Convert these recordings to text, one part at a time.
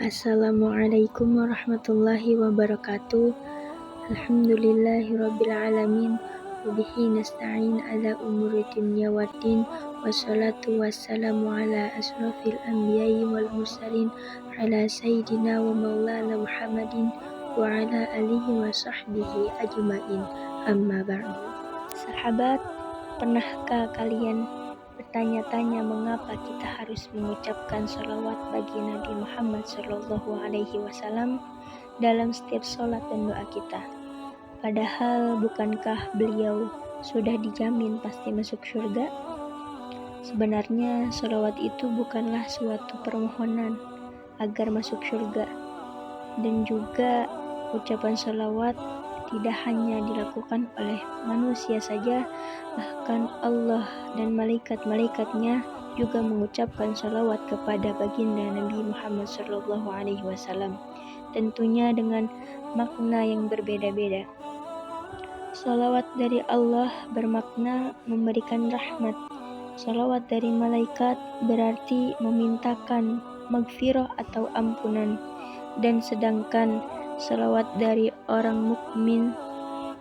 Assalamualaikum warahmatullahi wabarakatuh. Alhamdulillahirrabbilalamin. Wabihi nasta'in ala umuri dunya waddin. Wassalatu wassalamu ala asrafil anbiya'i wal mursalin. Ala sayyidina wa maulana Muhammadin. Wa ala alihi wa sahbihi ajma'in. Amma ba'du. Sahabat, pernahkah kalian bertanya-tanya mengapa kita harus mengucapkan salawat bagi Nabi Muhammad SAW dalam setiap sholat dan doa kita? Padahal bukankah beliau sudah dijamin pasti masuk surga? Sebenarnya salawat itu bukanlah suatu permohonan agar masuk surga, dan juga ucapan salawat tidak hanya dilakukan oleh manusia saja, bahkan Allah dan malaikat-malaikatnya juga mengucapkan salawat kepada baginda Nabi Muhammad SAW, tentunya dengan makna yang berbeda-beda. Salawat dari Allah bermakna memberikan rahmat. Salawat dari malaikat berarti memintakan maghfirah atau ampunan, dan sedangkan salawat dari orang mukmin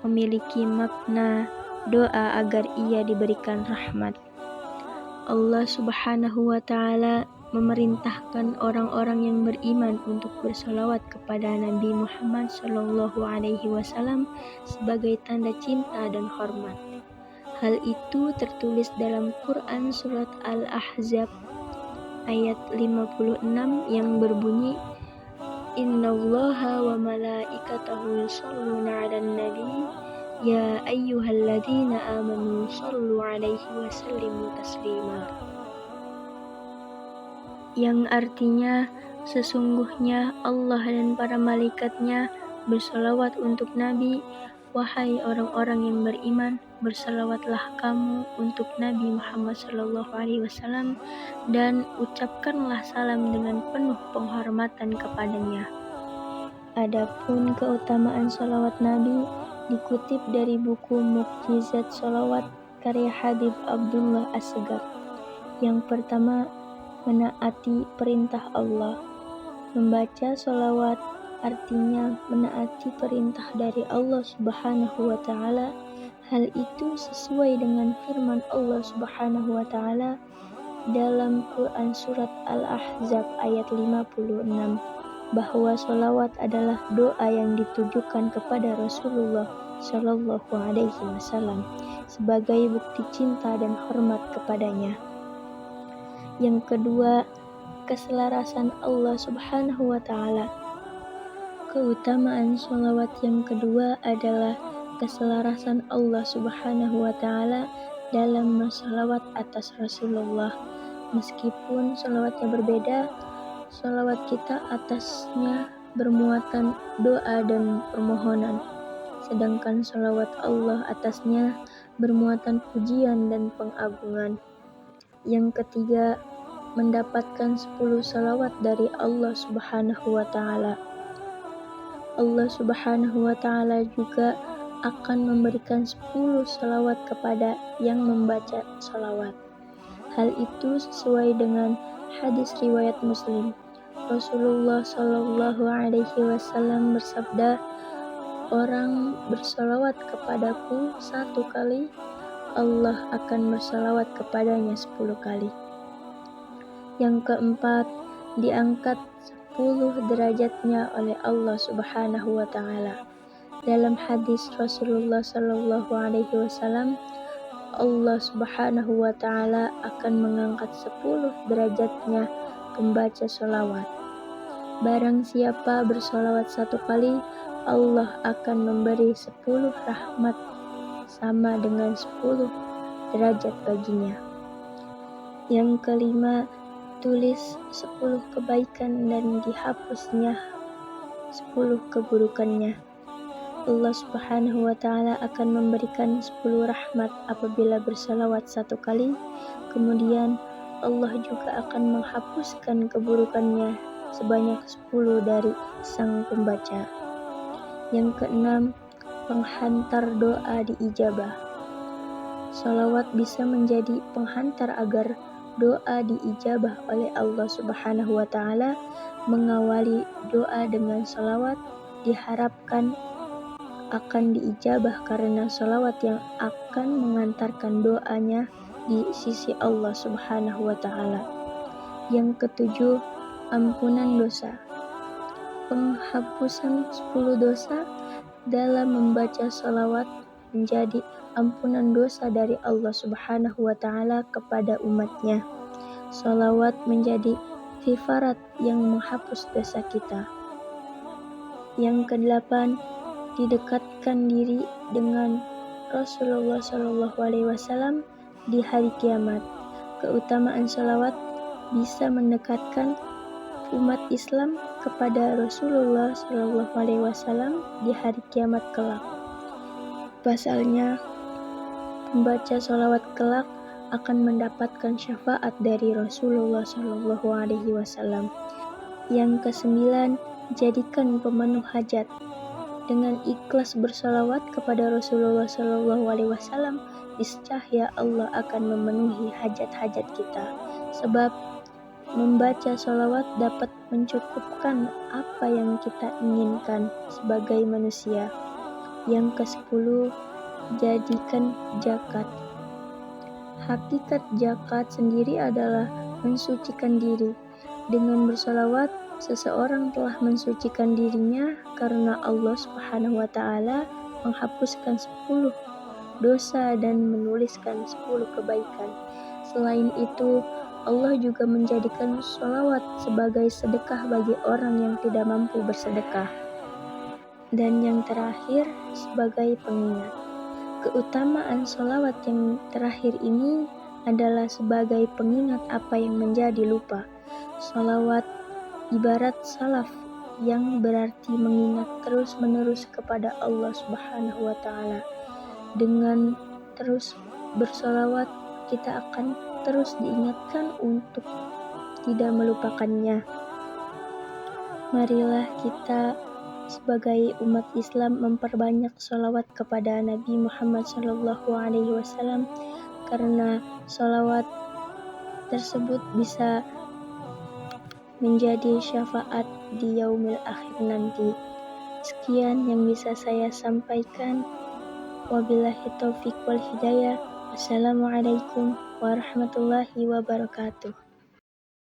memiliki makna doa agar ia diberikan rahmat. Allah Subhanahu wa Ta'ala memerintahkan orang-orang yang beriman untuk bersalawat kepada Nabi Muhammad SAW sebagai tanda cinta dan hormat. Hal itu tertulis dalam Quran surat Al-Ahzab ayat 56 yang berbunyi, Innallaha wa malaikatahu yusholluna 'alan nabi ya ayyuhalladzina amanu shollu 'alaihi wa sallimu taslima. Yang artinya, sesungguhnya Allah dan para malaikatnya bersalawat untuk Nabi. Wahai orang-orang yang beriman, bersalawatlah kamu untuk Nabi Muhammad SAW dan ucapkanlah salam dengan penuh penghormatan kepadanya. Adapun keutamaan salawat Nabi dikutip dari buku Mukjizat Salawat karya Habib Abdullah As-Segar. Yang pertama, menaati perintah Allah. Membaca salawat artinya menaati perintah dari Allah Subhanahu wa Ta'ala. Hal itu sesuai dengan firman Allah Subhanahu wa Ta'ala dalam Quran surat Al-Ahzab ayat 56 bahwa salawat adalah doa yang ditujukan kepada Rasulullah Shallallahu Alaihi Wasallam sebagai bukti cinta dan hormat kepadanya. Yang kedua, keselarasan Allah Subhanahu wa Ta'ala. Keutamaan sholawat yang kedua adalah keselarasan Allah Subhanahu wa Ta'ala dalam bersalawat atas Rasulullah. Meskipun sholawatnya berbeda, sholawat kita atasnya bermuatan doa dan permohonan, sedangkan sholawat Allah atasnya bermuatan pujian dan pengagungan. Yang ketiga, mendapatkan 10 salawat dari Allah Subhanahu wa Ta'ala. Allah Subhanahu wa Ta'ala juga akan memberikan 10 salawat kepada yang membaca salawat. Hal itu sesuai dengan hadis riwayat Muslim. Rasulullah Shallallahu Alaihi Wasallam bersabda, orang bersalawat kepadaku 1 kali, Allah akan bersalawat kepadanya 10 kali. Yang keempat, diangkat 10 derajatnya oleh Allah Subhanahu wa Ta'ala. Dalam hadis Rasulullah Shallallahu Alaihi Wasallam, Allah Subhanahu wa Ta'ala akan mengangkat 10 derajatnya pembaca sholawat. Barang siapa bersolawat 1 kali, Allah akan memberi 10 rahmat sama dengan 10 derajat baginya. Yang kelima, tulis 10 kebaikan dan dihapusnya 10 keburukannya. Allah Subhanahu wa Ta'ala akan memberikan 10 rahmat apabila bersalawat 1 kali, kemudian Allah juga akan menghapuskan keburukannya sebanyak 10 dari sang pembaca. Yang keenam, penghantar doa diijabah. Salawat bisa menjadi penghantar agar doa diijabah oleh Allah Subhanahu wa Ta'ala. Mengawali doa dengan salawat diharapkan akan diijabah karena salawat yang akan mengantarkan doanya di sisi Allah Subhanahu wa Ta'ala. Yang ketujuh, ampunan dosa. Penghapusan 10 dosa dalam membaca salawat menjadi ampunan dosa dari Allah Subhanahu wa Ta'ala kepada umatnya. Salawat menjadi kifarat yang menghapus dosa kita. Yang kedelapan, didekatkan diri dengan Rasulullah SAW di hari kiamat. Keutamaan salawat bisa mendekatkan umat Islam kepada Rasulullah SAW di hari kiamat kelak. Pasalnya, membaca salawat kelak akan mendapatkan syafaat dari Rasulullah SAW. Yang kesembilan, jadikan pemenuh hajat. Dengan ikhlas bersalawat kepada Rasulullah SAW, niscaya Allah akan memenuhi hajat-hajat kita. Sebab membaca salawat dapat mencukupkan apa yang kita inginkan sebagai manusia. Yang ke-10, jadikan zakat. Hakikat zakat sendiri adalah mensucikan diri. Dengan bersalawat, seseorang telah mensucikan dirinya karena Allah Subhanahu wa Ta'ala menghapuskan 10 dosa dan menuliskan 10 kebaikan. Selain itu, Allah juga menjadikan sholawat sebagai sedekah bagi orang yang tidak mampu bersedekah. Dan yang terakhir, sebagai pengingat. Keutamaan sholawat yang terakhir ini adalah sebagai pengingat apa yang menjadi lupa. Sholawat ibarat salaf yang berarti mengingat terus-menerus kepada Allah Subhanahu wa Ta'ala. Dengan terus bersolawat, kita akan terus diingatkan untuk tidak melupakannya. Marilah kita sebagai umat Islam memperbanyak sholawat kepada Nabi Muhammad SAW, karena sholawat tersebut bisa menjadi syafaat di yaumil akhir nanti. Sekian yang bisa saya sampaikan. Wabillahi taufiq wal hidayah. Wassalamualaikum warahmatullahi wabarakatuh.